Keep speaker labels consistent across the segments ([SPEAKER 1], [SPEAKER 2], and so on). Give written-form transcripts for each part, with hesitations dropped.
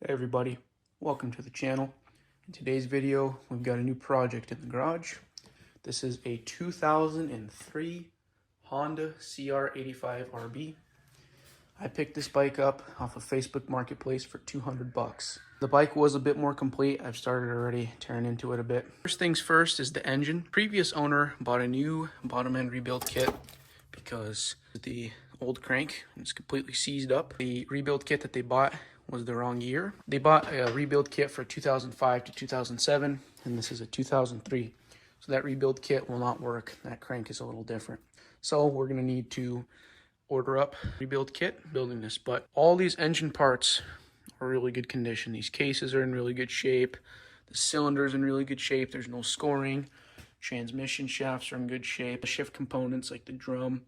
[SPEAKER 1] Hey everybody, welcome to the channel. In today's video, we've got a new project in the garage. This is a 2003 Honda CR85RB. I picked this bike up off of Facebook Marketplace for 200 bucks. The bike was a bit more complete. I've started already tearing into it a bit. First things first is the engine. Previous owner bought a new bottom end rebuild kit because the old crank is completely seized up. The rebuild kit that they bought was the wrong year. They bought a rebuild kit for 2005 to 2007, and this is a 2003. So that rebuild kit will not work. That crank is a little different. So we're gonna need to order up rebuild kit building this, but all these engine parts are really good condition. These cases are in really good shape. The cylinder's in really good shape. There's no scoring. Transmission shafts are in good shape. The shift components like the drum,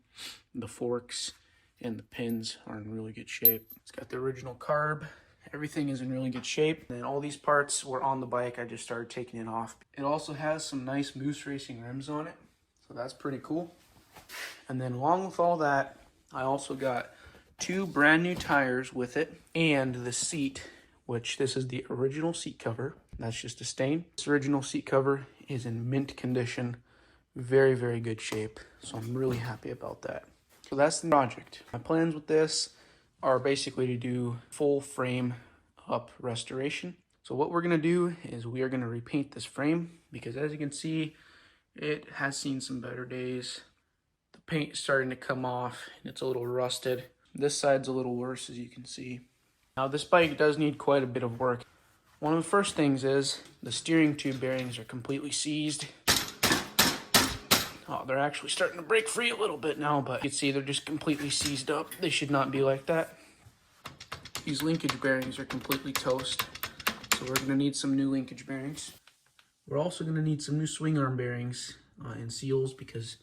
[SPEAKER 1] the forks, and the pins are in really good shape. It's got the original carb. Everything is in really good shape. And all these parts were on the bike. I just started taking it off. It also has some nice Moose Racing rims on it, so that's pretty cool. And then along with all that, I also got two brand new tires with it and the seat, which this is the original seat cover. That's just a stain. This original seat cover is in mint condition, very, very good shape. So I'm really happy about that. So that's the project. My plans with this are basically to do full frame up restoration. So what we're gonna do is we are gonna repaint this frame because as you can see, it has seen some better days. The paint is starting to come off and it's a little rusted. This side's a little worse, as you can see. Now this bike does need quite a bit of work. One of the first things is the steering tube bearings are completely seized. Oh, they're actually starting to break free a little bit now, but you can see they're just completely seized up. They should not be like that. These linkage bearings are completely toast, so we're gonna need some new linkage bearings. We're also gonna need some new swing arm bearings and seals because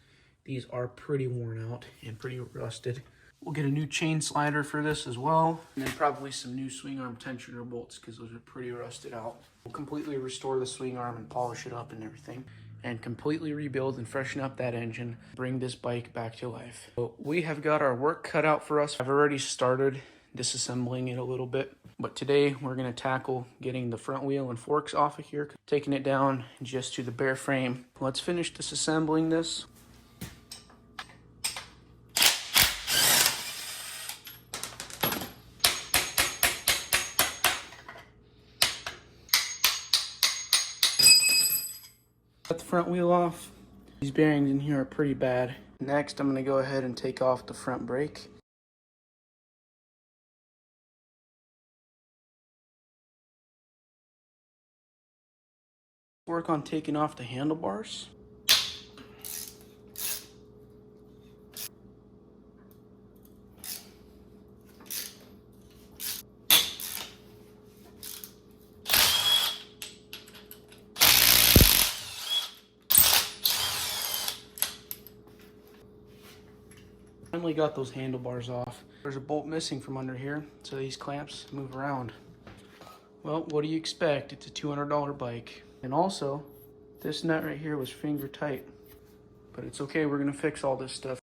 [SPEAKER 1] these are pretty worn out and pretty rusted. We'll get a new chain slider for this as well, and then probably some new swing arm tensioner bolts because those are pretty rusted out. We'll completely restore the swing arm and polish it up and everything, and completely rebuild and freshen up that engine, bring this bike back to life. So we have got our work cut out for us. I've already started disassembling it a little bit, but today we're going to tackle getting the front wheel and forks off of here, taking it down just to the bare frame. Let's finish disassembling this. Got the front wheel off. These bearings in here are pretty bad. Next, I'm going to go ahead and take off the front brake. Work on taking off the handlebars. Finally got those handlebars off. There's a bolt missing from under here, so these clamps move around. Well, what do you expect? It's a $200 bike. And also, this nut right here was finger tight. But it's okay, we're gonna fix all this stuff.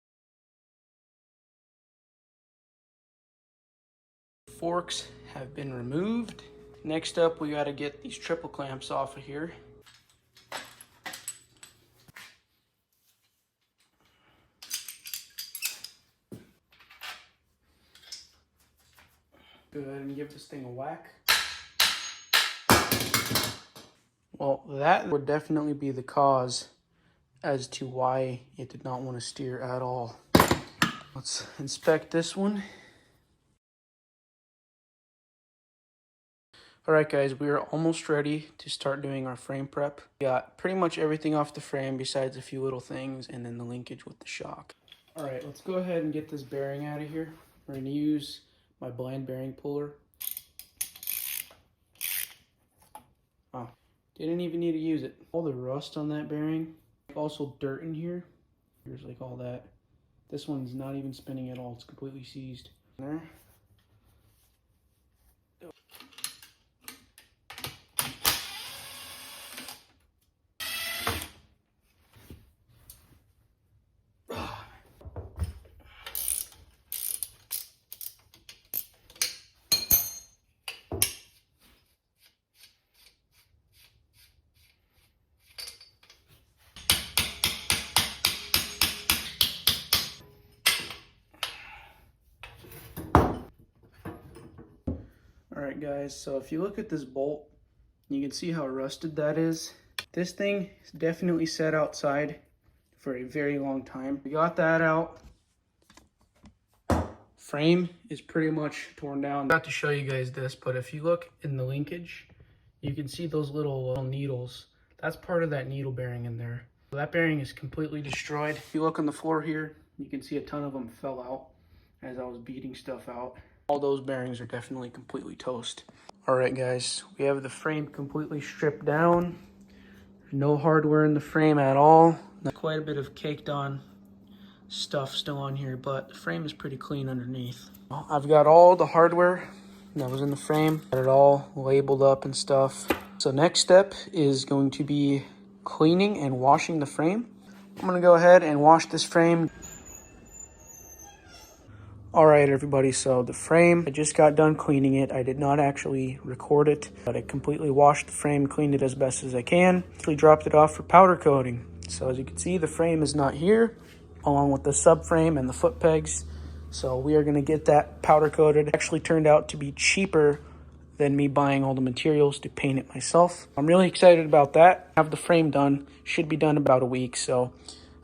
[SPEAKER 1] Forks have been removed. Next up, we gotta get these triple clamps off of here. Go ahead and give this thing a whack. Well, that would definitely be the cause as to why it did not want to steer at all. Let's inspect this one. Alright guys, we are almost ready to start doing our frame prep. We got pretty much everything off the frame besides a few little things and then the linkage with the shock. Alright, let's go ahead and get this bearing out of here. We're going to use my blind bearing puller. Oh, didn't even need to use it. All the rust on that bearing. Also dirt in here. Here's like all that. This one's not even spinning at all. It's completely seized. There. Alright guys, so if you look at this bolt, you can see how rusted that is. This thing is definitely set outside for a very long time. We got that out. Frame is pretty much torn down. I'm about to show you guys this, but if you look in the linkage, you can see those little needles. That's part of that needle bearing in there. So that bearing is completely destroyed. If you look on the floor here, you can see a ton of them fell out as I was beating stuff out. All those bearings are definitely completely toast. All right, guys, we have the frame completely stripped down. No hardware in the frame at all. Quite a bit of caked on stuff still on here, but the frame is pretty clean underneath. I've got all the hardware that was in the frame. Got it all labeled up and stuff. So next step is going to be cleaning and washing the frame. I'm gonna go ahead and wash this frame. All right, everybody, so the frame, I just got done cleaning it. I did not actually record it, but I completely washed the frame, cleaned it as best as I can. Actually dropped it off for powder coating. So as you can see, the frame is not here, along with the subframe and the foot pegs. So we are gonna get that powder coated. It actually turned out to be cheaper than me buying all the materials to paint it myself. I'm really excited about that. Have the frame done, should be done in about a week, so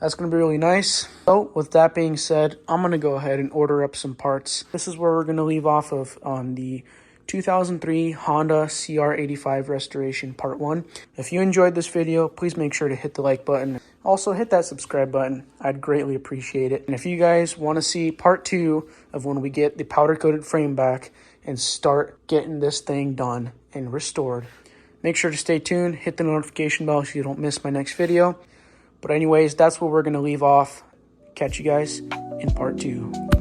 [SPEAKER 1] that's gonna be really nice. So with that being said, I'm gonna go ahead and order up some parts. This is where we're gonna leave off of on the 2003 Honda CR85 restoration part 1. If you enjoyed this video, please make sure to hit the like button. Also hit that subscribe button. I'd greatly appreciate it. And if you guys want to see part 2 of when we get the powder coated frame back and start getting this thing done and restored, make sure to stay tuned, hit the notification bell so you don't miss my next video. But anyways, that's where we're going to leave off. Catch you guys in part 2.